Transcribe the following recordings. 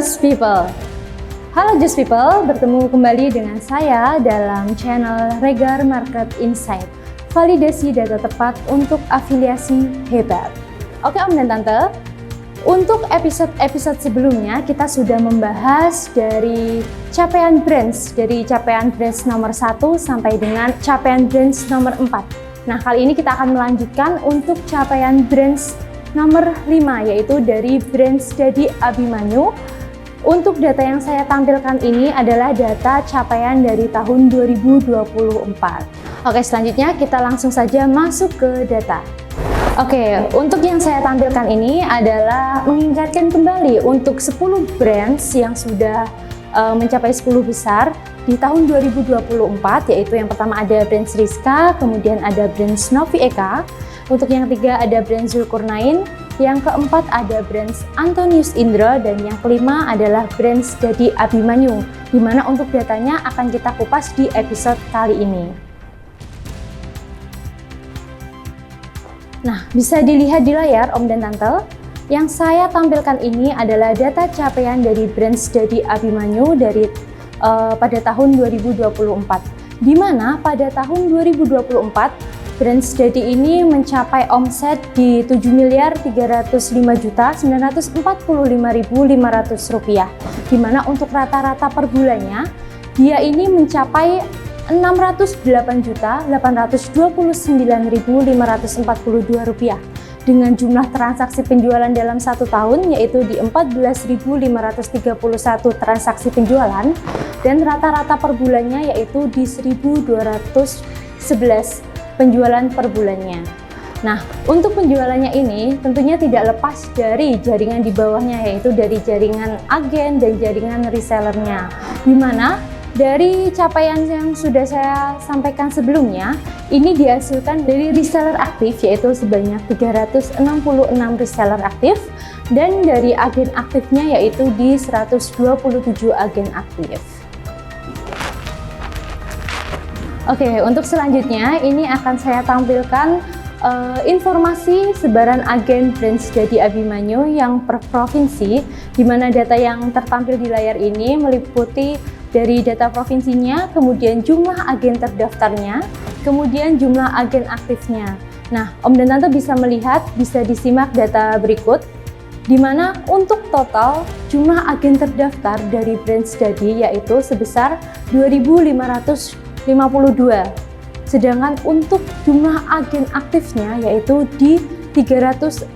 Just People. Halo Just People, bertemu kembali dengan saya dalam channel Regar Market Insight. Validasi data tepat untuk afiliasi hebat. Oke Om dan Tante, untuk episode-episode sebelumnya kita sudah membahas dari capaian brands, nomor 1 sampai dengan capaian brands nomor 4. Nah, kali ini kita akan melanjutkan untuk capaian brands nomor 5, yaitu dari brands Dadi Abimanyu. Untuk data yang saya tampilkan ini adalah data capaian dari tahun 2024. Oke, selanjutnya kita langsung saja masuk ke data. Oke, untuk yang saya tampilkan ini adalah mengingatkan kembali untuk 10 brands yang sudah mencapai 10 besar di tahun 2024, yaitu yang pertama ada brands Rizka, kemudian ada brands Novi Eka, untuk yang ketiga ada brands Zulkarnain, yang keempat ada brands Antonius Indra, dan yang kelima adalah brands Dadi Abimanyu, di mana untuk datanya akan kita kupas di episode kali ini. Nah, bisa dilihat di layar Om dan Tante, yang saya tampilkan ini adalah data capaian dari brands Dadi Abimanyu dari pada tahun 2024, di mana pada tahun 2024 brands Dadi ini mencapai omset di Rp7.305.945.500, di mana untuk rata-rata per bulannya dia ini mencapai Rp688.829.542 dengan jumlah transaksi penjualan dalam 1 tahun yaitu di 14.531 transaksi penjualan, dan rata-rata per bulannya yaitu di 1.211 penjualan per bulannya. Nah, untuk penjualannya ini tentunya tidak lepas dari jaringan di bawahnya, yaitu dari jaringan agen dan jaringan resellernya, di mana dari capaian yang sudah saya sampaikan sebelumnya, ini dihasilkan dari reseller aktif yaitu sebanyak 366 reseller aktif, dan dari agen aktifnya yaitu di 127 agen aktif. Oke, untuk selanjutnya ini akan saya tampilkan informasi sebaran agen brands Dadi Abimanyu yang per provinsi, di mana data yang tertampil di layar ini meliputi dari data provinsinya, kemudian jumlah agen terdaftarnya, kemudian jumlah agen aktifnya. Nah, Om dan Tante bisa melihat, bisa disimak data berikut, di mana untuk total jumlah agen terdaftar dari brands Dadi yaitu sebesar 2.552, sedangkan untuk jumlah agen aktifnya yaitu di 314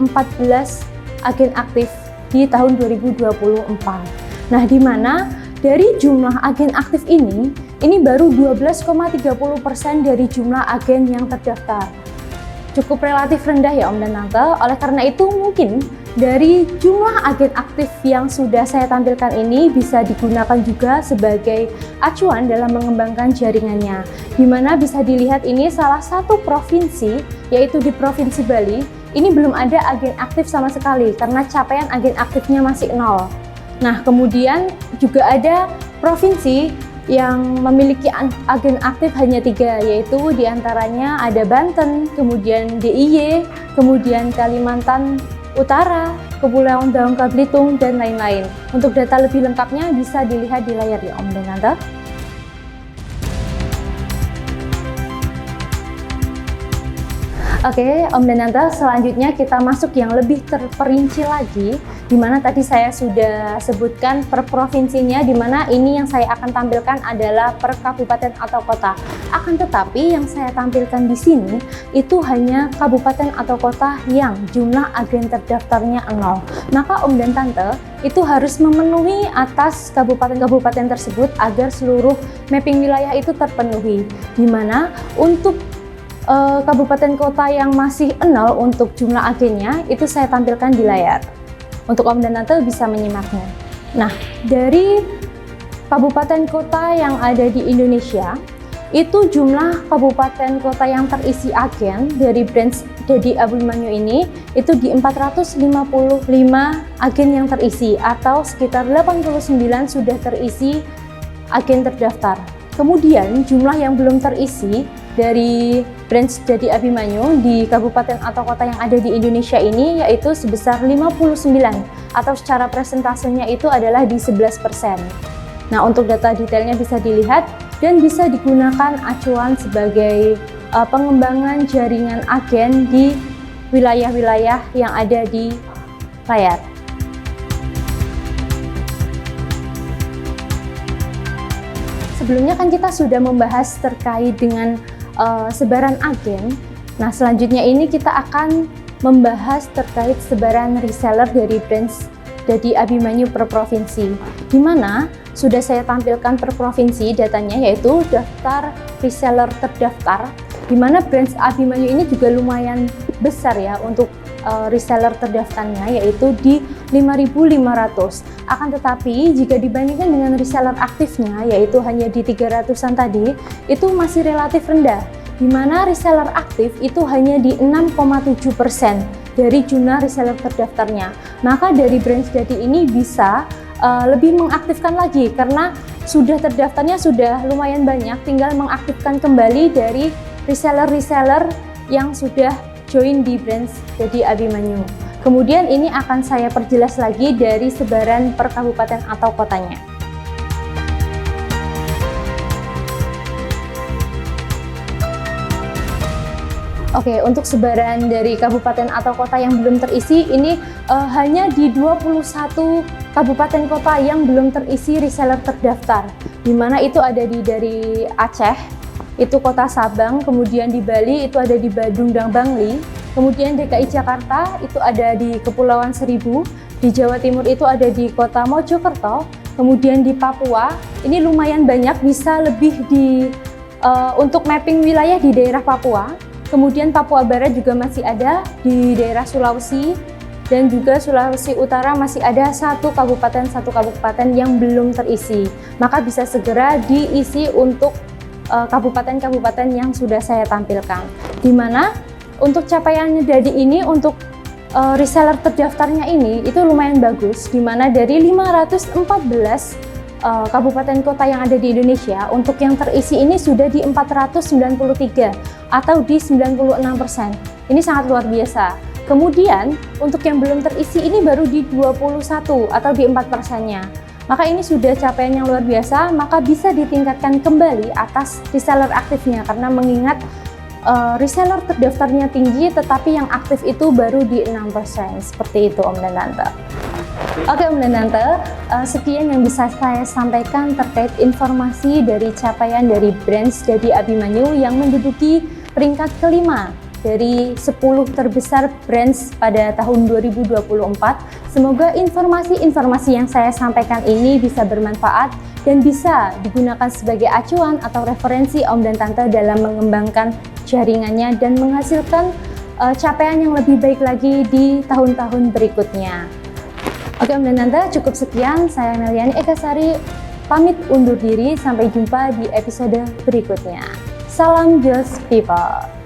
agen aktif di tahun 2024. Nah, di mana dari jumlah agen aktif ini baru 12,30% dari jumlah agen yang terdaftar. Cukup relatif rendah ya Om dan Tante. Oleh karena itu mungkin dari jumlah agen aktif yang sudah saya tampilkan ini bisa digunakan juga sebagai acuan dalam mengembangkan jaringannya. Di mana bisa dilihat ini salah satu provinsi, yaitu di Provinsi Bali, ini belum ada agen aktif sama sekali karena capaian agen aktifnya masih 0. Nah, kemudian juga ada provinsi yang memiliki agen aktif hanya 3, yaitu diantaranya ada Banten, kemudian DIY, kemudian Kalimantan Utara, Kepulauan Bangka Belitung, dan lain-lain. Untuk data lebih lengkapnya bisa dilihat di layar ya Om dan Tante. Oke, Om dan Tante, selanjutnya kita masuk yang lebih terperinci lagi, di mana tadi saya sudah sebutkan per provinsinya, di mana ini yang saya akan tampilkan adalah per kabupaten atau kota. Akan tetapi yang saya tampilkan di sini itu hanya kabupaten atau kota yang jumlah agen terdaftarnya 0. Maka Om dan Tante itu harus memenuhi atas kabupaten-kabupaten tersebut agar seluruh mapping wilayah itu terpenuhi, di mana untuk kabupaten kota yang masih 0 untuk jumlah agennya itu saya tampilkan di layar untuk Om dan Tante bisa menyimaknya. Nah, dari kabupaten kota yang ada di Indonesia itu jumlah kabupaten kota yang terisi agen dari brands Dadi Abimanyu ini itu di 455 agen yang terisi, atau sekitar 89 sudah terisi agen terdaftar. Kemudian jumlah yang belum terisi dari branch Jadi Abimanyu di kabupaten atau kota yang ada di Indonesia ini yaitu sebesar 59, atau secara persentasenya itu adalah di 11%. Nah, untuk data detailnya bisa dilihat dan bisa digunakan acuan sebagai pengembangan jaringan agen di wilayah-wilayah yang ada di layar. Sebelumnya kan kita sudah membahas terkait dengan sebaran agen. Nah, selanjutnya ini kita akan membahas terkait sebaran reseller dari branch Jadi Abimanyu per provinsi, di mana sudah saya tampilkan per provinsi datanya, yaitu daftar reseller terdaftar, di mana branch Abimanyu ini juga lumayan besar ya untuk reseller terdaftarnya, yaitu di 5.500. Akan tetapi jika dibandingkan dengan reseller aktifnya, yaitu hanya di 300-an tadi, itu masih relatif rendah, di mana reseller aktif itu hanya di 6,7% dari jumlah reseller terdaftarnya. Maka dari branch Jadi ini bisa lebih mengaktifkan lagi, karena sudah terdaftarnya sudah lumayan banyak, tinggal mengaktifkan kembali dari reseller-reseller yang sudah join di branch Jadi Abimanyu. Kemudian ini akan saya perjelas lagi dari sebaran per kabupaten atau kotanya. Oke, untuk sebaran dari kabupaten atau kota yang belum terisi ini hanya di 21 kabupaten kota yang belum terisi reseller terdaftar, di mana itu ada dari Aceh, itu kota Sabang, kemudian di Bali itu ada di Badung dan Bangli, kemudian DKI Jakarta itu ada di Kepulauan Seribu, di Jawa Timur itu ada di kota Mojokerto, kemudian di Papua ini lumayan banyak, bisa lebih di untuk mapping wilayah di daerah Papua. Kemudian Papua Barat juga masih ada di daerah Sulawesi, dan juga Sulawesi Utara masih ada satu kabupaten yang belum terisi. Maka bisa segera diisi untuk kabupaten-kabupaten yang sudah saya tampilkan. Di mana untuk capaiannya dari ini untuk reseller terdaftarnya ini itu lumayan bagus, di mana dari 514 kabupaten kota yang ada di Indonesia, untuk yang terisi ini sudah di 493 atau di 96%. Ini sangat luar biasa. Kemudian untuk yang belum terisi ini baru di 21 atau di 4%-nya. Maka ini sudah capaian yang luar biasa, maka bisa ditingkatkan kembali atas reseller aktifnya, karena mengingat reseller terdaftarnya tinggi tetapi yang aktif itu baru di 6%. Seperti itu Om dan Tante. Oke Om dan Tante, sekian yang bisa saya sampaikan terkait informasi dari capaian dari branch Jadi Abimanyu yang menduduki peringkat kelima dari 10 terbesar branch pada tahun 2024. Semoga informasi-informasi yang saya sampaikan ini bisa bermanfaat dan bisa digunakan sebagai acuan atau referensi Om dan Tante dalam mengembangkan jaringannya dan menghasilkan capaian yang lebih baik lagi di tahun-tahun berikutnya. Oke Om dan Tante, cukup sekian. Saya Meliani Ekasari pamit undur diri, sampai jumpa di episode berikutnya. Salam Just People.